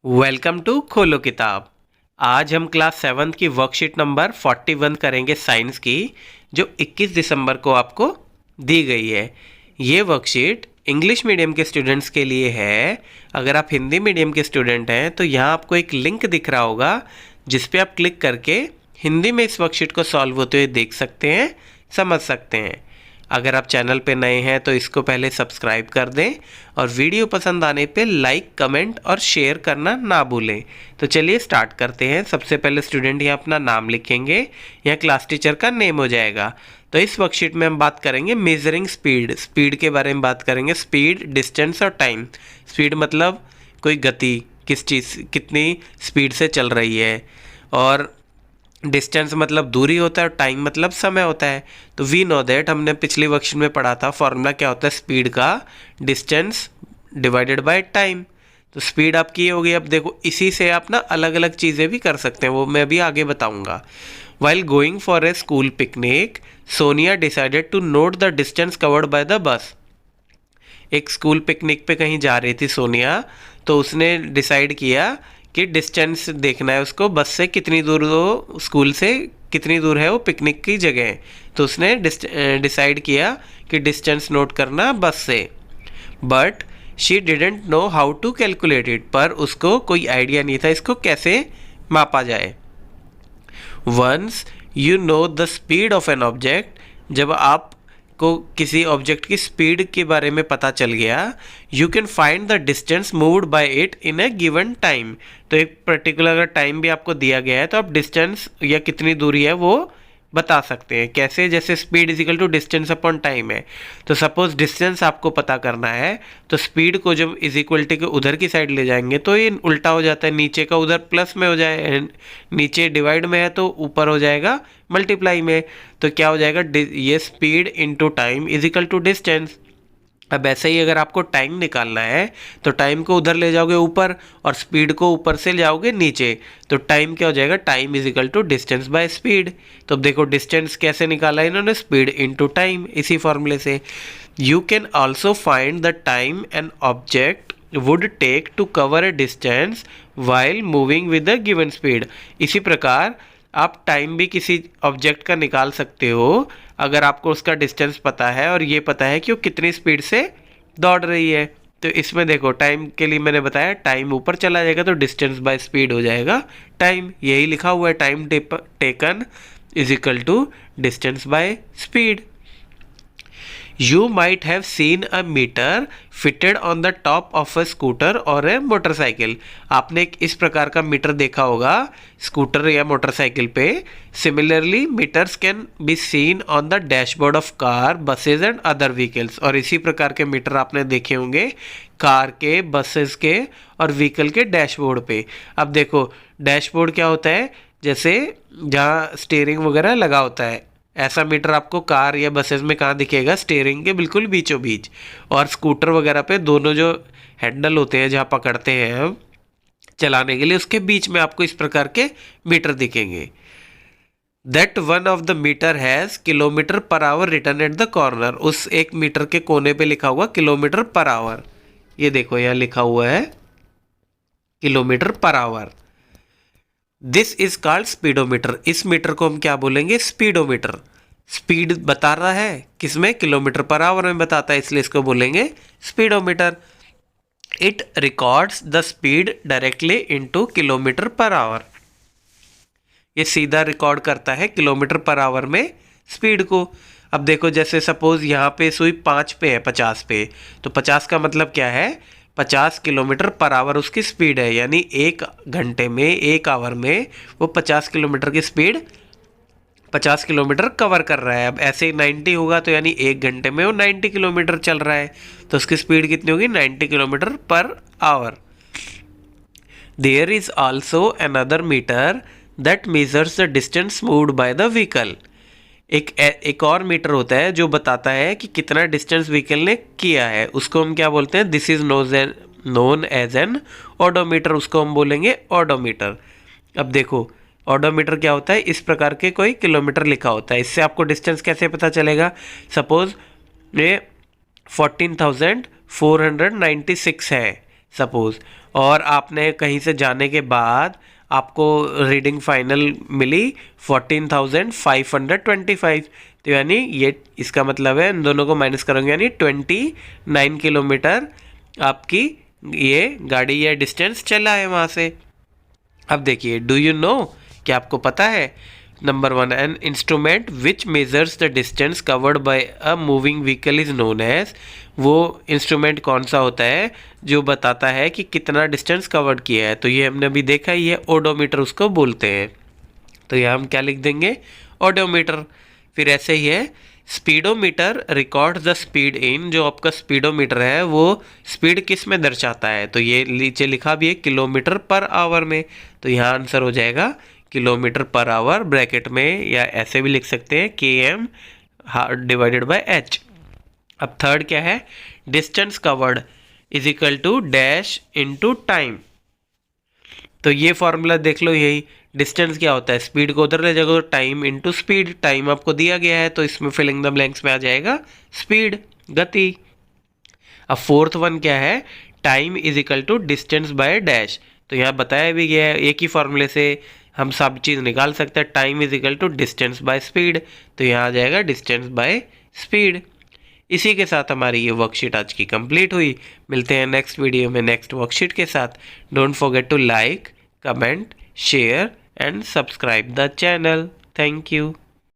Welcome to खोलो किताब। आज हम क्लास 7 की वर्कशीट नंबर 41 करेंगे साइंस की, जो 21 दिसंबर को आपको दी गई है। ये वर्कशीट इंग्लिश मीडियम के स्टूडेंट्स के लिए है। अगर आप हिंदी मीडियम के स्टूडेंट हैं तो यहाँ आपको एक लिंक दिख रहा होगा, जिस पे आप क्लिक करके हिंदी में इस वर्कशीट को सॉल्व होते हुए देख सकते हैं, समझ सकते हैं। अगर आप चैनल पे नए हैं तो इसको पहले सब्सक्राइब कर दें और वीडियो पसंद आने पे लाइक, कमेंट और शेयर करना ना भूलें। तो चलिए स्टार्ट करते हैं। सबसे पहले स्टूडेंट यहाँ अपना नाम लिखेंगे, यहाँ क्लास टीचर का नेम हो जाएगा। तो इस वर्कशीट में हम बात करेंगे मेजरिंग स्पीड। स्पीड के बारे में बात करेंगे, स्पीड, डिस्टेंस और टाइम। स्पीड मतलब कोई गति, किस चीज़ कितनी स्पीड से चल रही है, और डिस्टेंस मतलब दूरी होता है, और टाइम मतलब समय होता है। तो वी नो दैट, हमने पिछली वर्कशीट में पढ़ा था फॉर्मूला क्या होता है स्पीड का, डिस्टेंस डिवाइडेड बाय टाइम। तो स्पीड आपकी ये होगी। अब देखो इसी से आप ना अलग अलग चीज़ें भी कर सकते हैं, वो मैं भी आगे बताऊंगा। While going for a school picnic, Sonia decided to note the distance covered by the bus. एक स्कूल पिकनिक पे कहीं जा रही थी सोनिया, तो उसने डिसाइड किया कि डिस्टेंस देखना है उसको, बस से कितनी दूर वो, स्कूल से कितनी दूर है वो पिकनिक की जगह। तो उसने डिसाइड किया कि डिस्टेंस नोट करना बस से। But she didn't know how to calculate it, पर उसको कोई आइडिया नहीं था इसको कैसे मापा जाए। Once you know the speed of an object, जब आप को किसी ऑब्जेक्ट की स्पीड के बारे में पता चल गया, you can find the distance moved bye it in A given time. तो एक पर्टिकुलर अगर टाइम भी आपको दिया गया है तो आप डिस्टेंस या कितनी दूरी है वो बता सकते हैं। कैसे? जैसे speed is equal to distance upon time है। तो सपोज डिस्टेंस आपको पता करना है, तो स्पीड को जब इज इक्वलिटी के उधर की साइड ले जाएंगे तो ये उल्टा हो जाता है, नीचे का उधर प्लस में हो जाए, नीचे डिवाइड में है तो ऊपर हो जाएगा मल्टीप्लाई में। तो क्या हो जाएगा, ये speed into time is equal to distance. अब ऐसे ही अगर आपको टाइम निकालना है तो टाइम को उधर ले जाओगे ऊपर, और स्पीड को ऊपर से ले जाओगे नीचे, तो टाइम क्या हो जाएगा, time is equal to distance by speed. तो अब देखो डिस्टेंस कैसे निकाला है इन्होंने, स्पीड इनटू टाइम, इसी फॉर्मूले से। You can also find the time an object would take to cover a distance while moving with the given speed. इसी प्रकार आप टाइम भी किसी ऑब्जेक्ट का निकाल सकते हो अगर आपको उसका डिस्टेंस पता है और ये पता है कि वो कितनी स्पीड से दौड़ रही है। तो इसमें देखो टाइम के लिए मैंने बताया, टाइम ऊपर चला जाएगा तो डिस्टेंस बाय स्पीड हो जाएगा टाइम। यही लिखा हुआ है, time taken is equal to distance by speed. You might have seen a meter fitted on the top of a scooter or a motorcycle. आपने एक इस प्रकार का मीटर देखा होगा स्कूटर या मोटरसाइकिल पे। Similarly, meters can be seen on the dashboard of car, buses and other vehicles. और इसी प्रकार के मीटर आपने देखे होंगे कार के, बसेस के और व्हीकल के डैशबोर्ड पे। अब देखो डैशबोर्ड क्या होता है, जैसे जहाँ स्टीयरिंग वगैरह लगा होता है, ऐसा मीटर आपको कार या बसेस में कहाँ दिखेगा, स्टीयरिंग के बिल्कुल बीचों बीच। और स्कूटर वगैरह पे दोनों जो हैंडल होते हैं जहाँ पकड़ते हैं हम चलाने के लिए, उसके बीच में आपको इस प्रकार के मीटर दिखेंगे। That one of the meter has kilometre per hour written at the corner. उस एक मीटर के कोने पे लिखा हुआ किलोमीटर पर आवर, ये देखो यहाँ लिखा हुआ है kilometre per our. This is called speedometer. इस मीटर को हम क्या बोलेंगे, स्पीडोमीटर। स्पीड बता रहा है किसमें, किलोमीटर पर आवर में बताता है, इसलिए इसको बोलेंगे speedometer. It records the speed directly into kilometre per our. ये सीधा रिकॉर्ड करता है किलोमीटर पर आवर में स्पीड को। अब देखो जैसे सपोज यहाँ पे सुई 5 पे है 50 पे, तो 50 का मतलब क्या है, 50 किलोमीटर पर आवर उसकी स्पीड है, यानी 1 घंटे में, 1 आवर में वो 50 किलोमीटर की स्पीड 50 किलोमीटर कवर कर रहा है। अब ऐसे ही 90 होगा तो यानी 1 घंटे में वो 90 किलोमीटर चल रहा है, तो उसकी स्पीड कितनी होगी, 90 kilometre per hour. There is also another meter that measures the distance moved by the vehicle. एक और मीटर होता है जो बताता है कि कितना डिस्टेंस व्हीकल ने किया है, उसको हम क्या बोलते हैं, this is known as an odometer. उसको हम बोलेंगे ओडोमीटर। अब देखो ओडोमीटर क्या होता है, इस प्रकार के कोई किलोमीटर लिखा होता है, इससे आपको डिस्टेंस कैसे पता चलेगा। सपोज ये 14,496 है, सपोज, और आपने कहीं से जाने के बाद आपको रीडिंग फाइनल मिली 14,525, तो यानी ये इसका मतलब है इन दोनों को माइनस करोगे यानी 29 किलोमीटर आपकी ये गाड़ी या डिस्टेंस चला है वहाँ से। अब देखिए, डू यू नो, क्या आपको पता है? Number 1, an instrument which measures the distance covered by a moving vehicle is known as. वो इंस्ट्रूमेंट कौन सा होता है जो बताता है कि कितना डिस्टेंस कवर्ड किया है? तो ये हमने अभी देखा ही है, ओडोमीटर उसको बोलते हैं। तो यहाँ हम क्या लिख देंगे? ओडोमीटर। फिर ऐसे ही है, speedometer record the speed in, जो आपका स्पीडोमीटर है वो स्पीड किस में दर्शाता है? तो ये नीचे लिखा भी है किलोमीटर पर आवर में, तो यहाँ आंसर हो जाएगा किलोमीटर पर आवर ब्रैकेट में, या ऐसे भी लिख सकते हैं KM डिवाइडेड बाय H। अब थर्ड क्या है? Distance covered is equal to dash into time. तो ये फॉर्मूला देख लो, यही डिस्टेंस क्या होता है, स्पीड को उधर ले जाओगे, टाइम इनटू स्पीड, टाइम आपको दिया गया है तो इसमें फिलिंग द ब्लैंक्स में आ जाएगा स्पीड, गति। अब फोर्थ वन क्या है? Time is equal to distance by dash. तो यहाँ बताया भी गया है, एक ही फॉर्मूले से हम सब चीज़ निकाल सकते हैं। Time is equal to distance by speed, तो यहाँ आ जाएगा डिस्टेंस बाय स्पीड। इसी के साथ हमारी ये वर्कशीट आज की कंप्लीट हुई। मिलते हैं नेक्स्ट वीडियो में नेक्स्ट वर्कशीट के साथ। Don't forget to like, comment, share and subscribe the channel. Thank you.